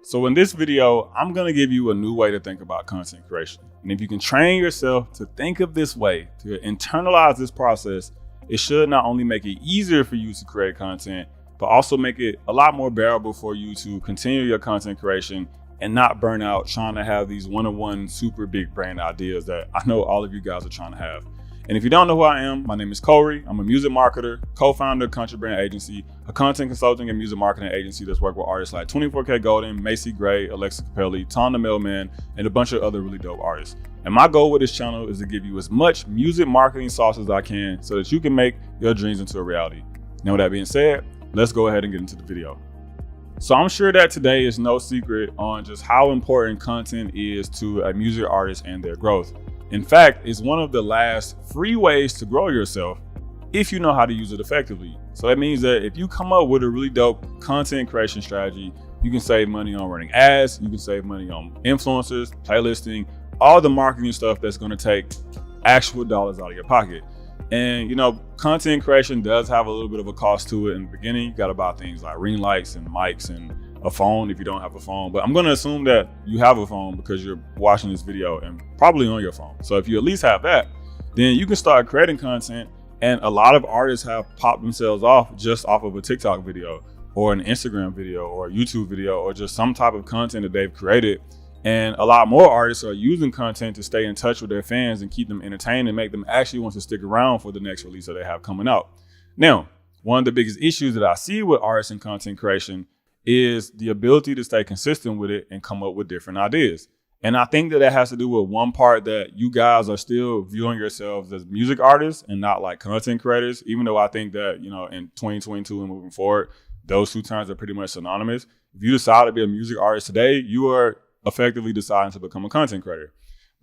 So in this video, I'm gonna give you a new way to think about content creation. And if you can train yourself to think of this way, to internalize this process, it should not only make it easier for you to create content, but also make it a lot more bearable for you to continue your content creation and not burn out trying to have these one-on-one super big brand ideas that I know all of you guys are trying to have. And if you don't know who I am, my name is Corey. I'm a music marketer, co-founder of Country Brand Agency, a content consulting and music marketing agency that's worked with artists like 24K Golden, Macy Gray, Alexa Capelli, Tom the Mailman, and a bunch of other really dope artists. And my goal with this channel is to give you as much music marketing sauce as I can so that you can make your dreams into a reality. Now, with that being said, let's go ahead and get into the video. So I'm sure that today is no secret on just how important content is to a music artist and their growth. In fact, it's one of the last free ways to grow yourself if you know how to use it effectively. So that means that if you come up with a really dope content creation strategy, you can save money on running ads, you can save money on influencers, playlisting, all the marketing stuff that's going to take actual dollars out of your pocket. And you know, content creation does have a little bit of a cost to it in the beginning. You got to buy things like ring lights and mics and a phone if you don't have a phone. But I'm going to assume that you have a phone because you're watching this video and probably on your phone. So if you at least have that, then you can start creating content. And a lot of artists have popped themselves off just off of a TikTok video or an Instagram video or a YouTube video or just some type of content that they've created. And a lot more artists are using content to stay in touch with their fans and keep them entertained and make them actually want to stick around for the next release that they have coming out. Now, one of the biggest issues that I see with artists and content creation is the ability to stay consistent with it and come up with different ideas. And I think that has to do with one part that you guys are still viewing yourselves as music artists and not like content creators, even though I think that, you know, in 2022 and moving forward, those two terms are pretty much synonymous. If you decide to be a music artist today, you are effectively deciding to become a content creator.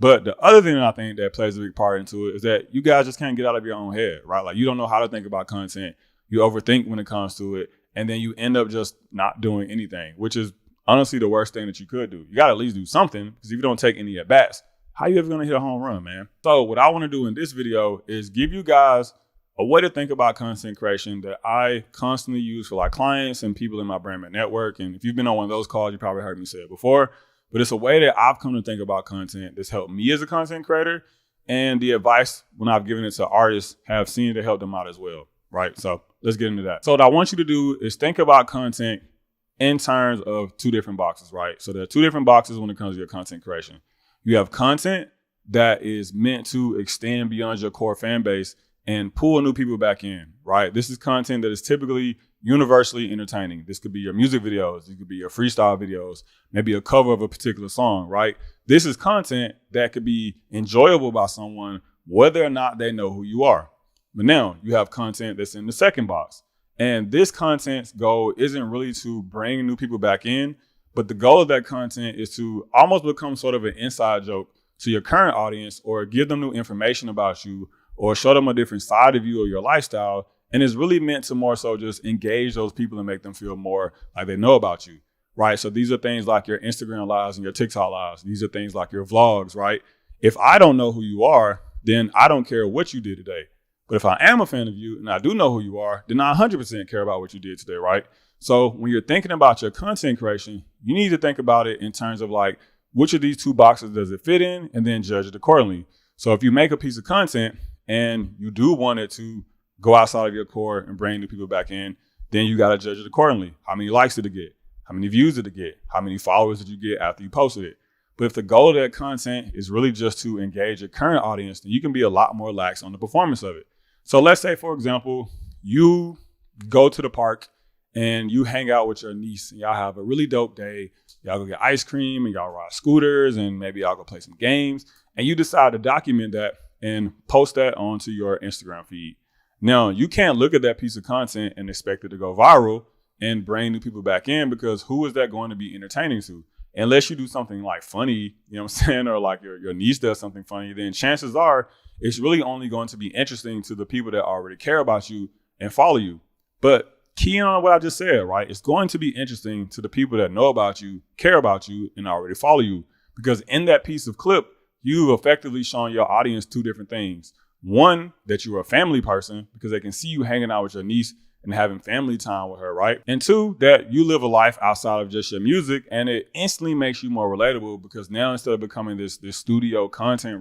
But the other thing that I think that plays a big part into it is that you guys just can't get out of your own head, right? Like you don't know how to think about content. You overthink when it comes to it. And then you end up just not doing anything, which is honestly the worst thing that you could do. You got to at least do something, because if you don't take any at bats, how you ever going to hit a home run, man? So what I want to do in this video is give you guys a way to think about content creation that I constantly use for like clients and people in my brand network. And if you've been on one of those calls, you probably heard me say it before. But it's a way that I've come to think about content that's helped me as a content creator, and the advice when I've given it to artists have seen to help them out as well, right? So let's get into that. So what I want you to do is think about content in terms of two different boxes, right? So there are two different boxes when it comes to your content creation. You have content that is meant to extend beyond your core fan base and pull new people back in, right? This is content that is typically universally entertaining. This could be your music videos, it could be your freestyle videos, maybe a cover of a particular song, right? This is content that could be enjoyable by someone, whether or not they know who you are. But now you have content that's in the second box. And this content's goal isn't really to bring new people back in, but the goal of that content is to almost become sort of an inside joke to your current audience, or give them new information about you, or show them a different side of you or your lifestyle. And it's really meant to more so just engage those people and make them feel more like they know about you, right? So these are things like your Instagram lives and your TikTok lives. These are things like your vlogs, right? If I don't know who you are, then I don't care what you did today. But if I am a fan of you and I do know who you are, then I 100% care about what you did today, right? So when you're thinking about your content creation, you need to think about it in terms of like, which of these two boxes does it fit in, and then judge it accordingly. So if you make a piece of content and you do want it to go outside of your core and bring new people back in, then you got to judge it accordingly. How many likes did it get? How many views did it get? How many followers did you get after you posted it? But if the goal of that content is really just to engage your current audience, then you can be a lot more lax on the performance of it. So let's say, for example, you go to the park and you hang out with your niece and y'all have a really dope day. Y'all go get ice cream and y'all ride scooters and maybe y'all go play some games, and you decide to document that and post that onto your Instagram feed. Now, you can't look at that piece of content and expect it to go viral and bring new people back in, because who is that going to be entertaining to? Unless you do something like funny, you know what I'm saying, or like your niece does something funny, then chances are it's really only going to be interesting to the people that already care about you and follow you. But keying on what I just said, right? It's going to be interesting to the people that know about you, care about you, and already follow you. Because in that piece of clip, you've effectively shown your audience two different things. One, that you're a family person, because they can see you hanging out with your niece and having family time with her, right? And two, that you live a life outside of just your music, and it instantly makes you more relatable because now instead of becoming this studio content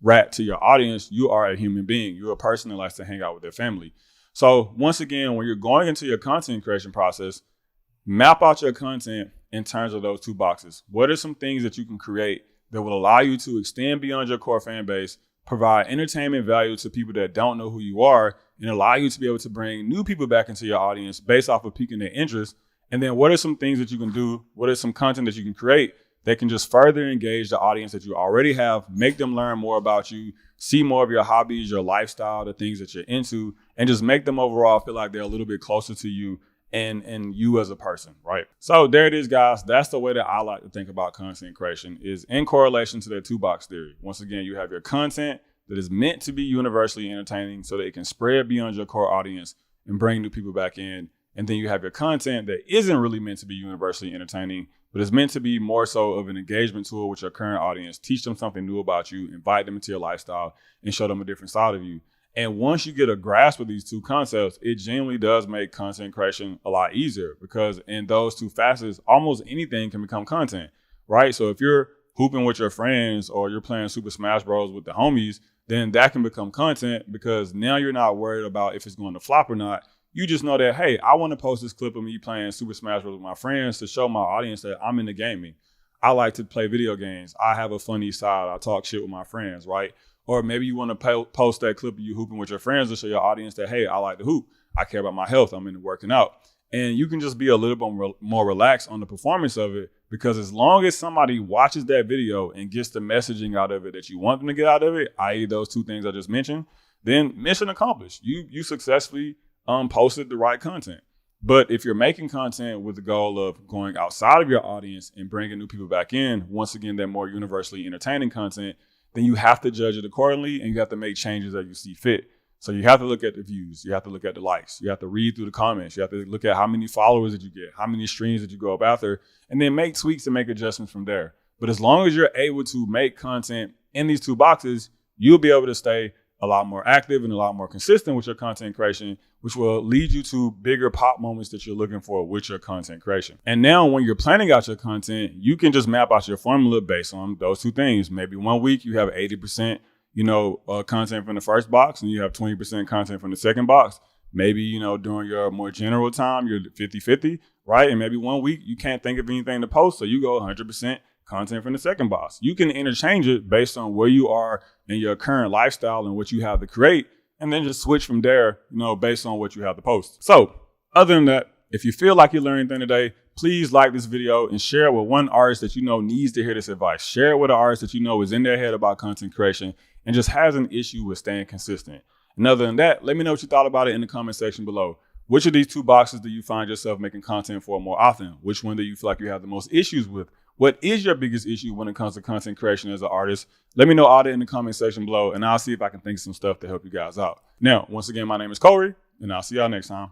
rat to your audience, you are a human being. You're a person that likes to hang out with their family. So once again, when you're going into your content creation process, map out your content in terms of those two boxes. What are some things that you can create that will allow you to extend beyond your core fan base, provide entertainment value to people that don't know who you are, and allow you to be able to bring new people back into your audience based off of piquing their interest? And then what are some things that you can do? What are some content that you can create that can just further engage the audience that you already have, make them learn more about you, see more of your hobbies, your lifestyle, the things that you're into, and just make them overall feel like they're a little bit closer to you and you as a person, right? So there it is, guys. That's the way that I like to think about content creation, is in correlation to that two-box theory. Once again, you have your content that is meant to be universally entertaining so that it can spread beyond your core audience and bring new people back in. And then you have your content that isn't really meant to be universally entertaining, but it's meant to be more so of an engagement tool with your current audience, teach them something new about you, invite them into your lifestyle, and show them a different side of you. And once you get a grasp of these two concepts, it genuinely does make content creation a lot easier, because in those two facets, almost anything can become content, right? So if you're hooping with your friends or you're playing Super Smash Bros. With the homies, then that can become content, because now you're not worried about if it's going to flop or not. You just know that, hey, I want to post this clip of me playing Super Smash Bros. With my friends to show my audience that I'm into gaming. I like to play video games. I have a funny side. I talk shit with my friends, right? Or maybe you want to post that clip of you hooping with your friends to show your audience that, hey, I like to hoop. I care about my health. I'm into working out. And you can just be a little bit more relaxed on the performance of it, because as long as somebody watches that video and gets the messaging out of it that you want them to get out of it, i.e. those two things I just mentioned, then mission accomplished. You successfully posted the right content. But if you're making content with the goal of going outside of your audience and bringing new people back in, once again, that more universally entertaining content, then you have to judge it accordingly, and you have to make changes as you see fit. So you have to look at the views. You have to look at the likes. You have to read through the comments. You have to look at how many followers did you get, how many streams did you go up after, and then make tweaks and make adjustments from there. But as long as you're able to make content in these two boxes, you'll be able to stay a lot more active and a lot more consistent with your content creation, which will lead you to bigger pop moments that you're looking for with your content creation. And now when you're planning out your content, you can just map out your formula based on those two things. Maybe 1 week you have 80%, content from the first box, and you have 20% content from the second box. Maybe, during your more general time, you're 50-50, right? And maybe 1 week you can't think of anything to post, so you go 100% content from the second box. You can interchange it based on where you are in your current lifestyle and what you have to create, and then just switch from there, based on what you have to post. So other than that, if you feel like you learned anything today, please like this video and share it with one artist that you know needs to hear this advice. Share it with an artist that you know is in their head about content creation and just has an issue with staying consistent. And other than that, let me know what you thought about it in the comment section below. Which of these two boxes do you find yourself making content for more often? Which one do you feel like you have the most issues with? What is your biggest issue when it comes to content creation as an artist? Let me know all that in the comment section below, and I'll see if I can think of some stuff to help you guys out. Now, once again, my name is Corey, and I'll see y'all next time.